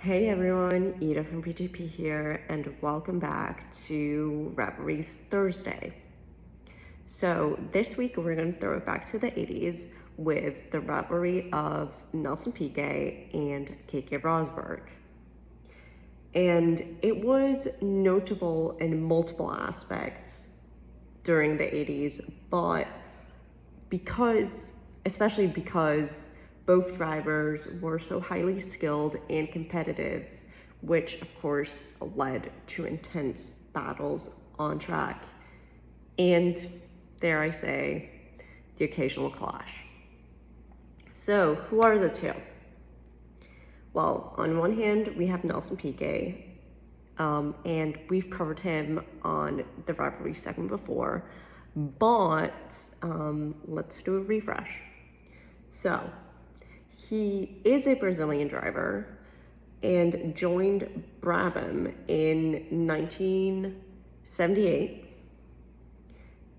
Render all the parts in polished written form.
Hey everyone, Ida from PTP here, and welcome back to Rivalries Thursday. So this week we're going to throw it back to the 80s with the rivalry of Nelson Piquet and Keke Rosberg. And it was notable in multiple aspects during the 80s, but especially because both drivers were so highly skilled and competitive, which of course led to intense battles on track, and dare I say, the occasional clash. So who are the two? Well, on one hand, we have Nelson Piquet, and we've covered him on the rivalry segment before, but let's do a refresh. So, he is a Brazilian driver and joined Brabham in 1978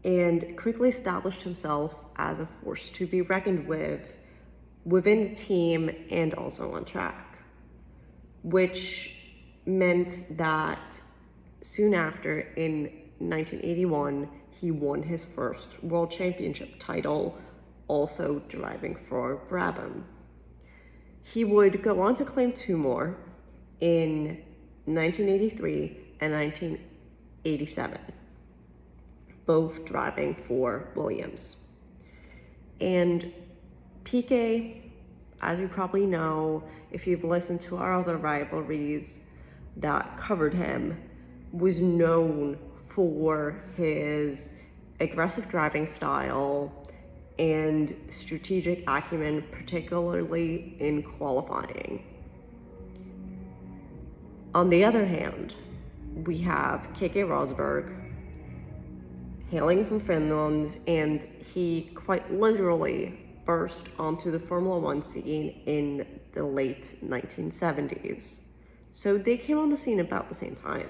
and quickly established himself as a force to be reckoned with within the team and also on track, which meant that soon after, in 1981, he won his first world championship title, also driving for Brabham. He would go on to claim two more in 1983 and 1987, both driving for Williams. And Piquet, as you probably know, if you've listened to our other rivalries that covered him, was known for his aggressive driving style and strategic acumen, particularly in qualifying. On the other hand, we have Keke Rosberg, hailing from Finland, and he quite literally burst onto the Formula One scene in the late 1970s. So they came on the scene about the same time.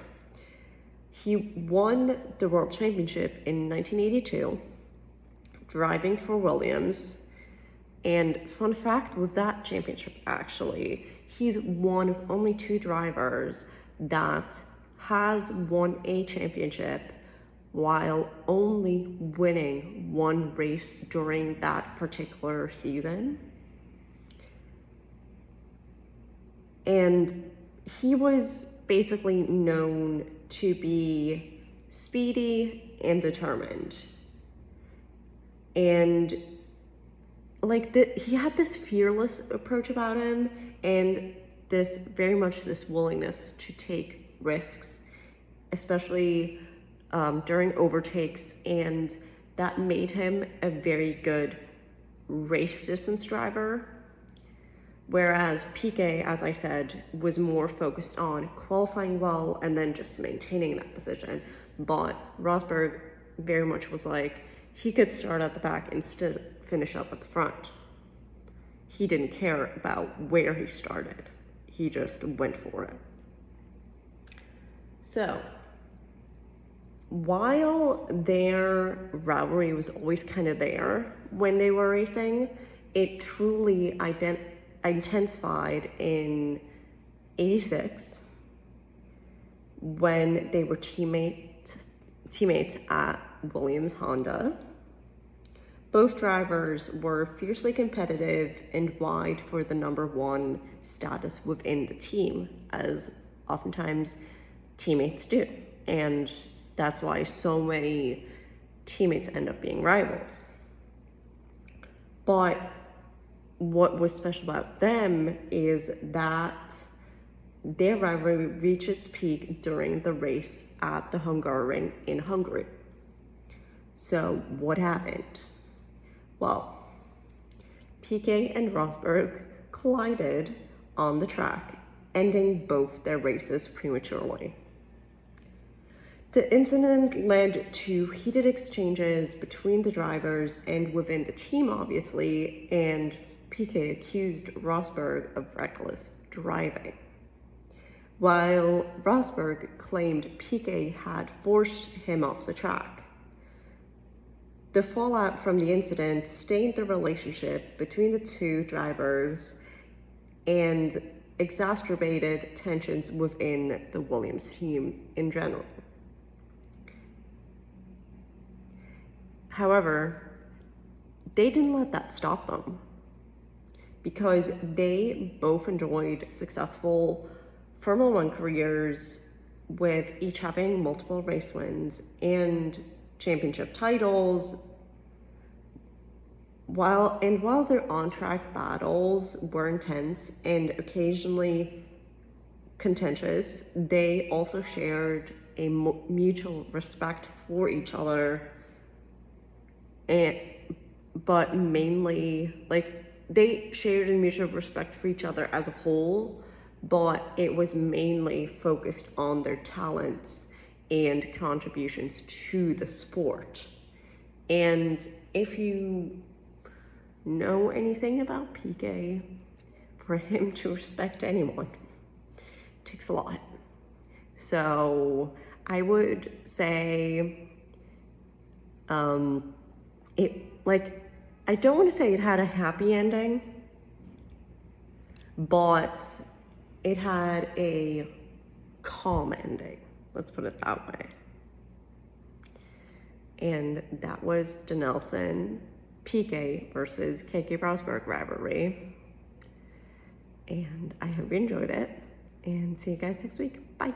He won the World Championship in 1982, driving for Williams. And fun fact with that championship, actually, he's one of only two drivers that has won a championship while only winning one race during that particular season. And he was basically known to be speedy and determined. And he had this fearless approach about him, and this willingness to take risks, especially during overtakes, and that made him a very good race distance driver. Whereas Piquet, as I said, was more focused on qualifying well and then just maintaining that position. But Rosberg very much was like, he could start at the back and still finish up at the front. He didn't care about where he started. He just went for it. So, while their rivalry was always kind of there when they were racing, it truly intensified in 86 when they were teammates at Williams Honda. Both drivers were fiercely competitive and vied for the number one status within the team, as oftentimes teammates do. And that's why so many teammates end up being rivals. But what was special about them is that their rivalry reached its peak during the race at the Hungaroring in Hungary. So what happened? Well, Piquet and Rosberg collided on the track, ending both their races prematurely. The incident led to heated exchanges between the drivers and within the team, obviously, and Piquet accused Rosberg of reckless driving, while Rosberg claimed Piquet had forced him off the track. The fallout from the incident stained the relationship between the two drivers, and exacerbated tensions within the Williams team in general. However, they didn't let that stop them, because they both enjoyed successful Formula One careers, with each having multiple race wins and championship titles. While their on-track battles were intense and occasionally contentious, they also shared a mutual respect for each other, but mainly, like, they shared a mutual respect for each other as a whole, but it was mainly focused on their talents and contributions to the sport. And if you know anything about Piquet, for him to respect anyone takes a lot. So I would say, I don't want to say it had a happy ending, but it had a calm ending. Let's put it that way. And that was the Nelson Piquet versus KK Rosberg rivalry. And I hope you enjoyed it. And see you guys next week. Bye.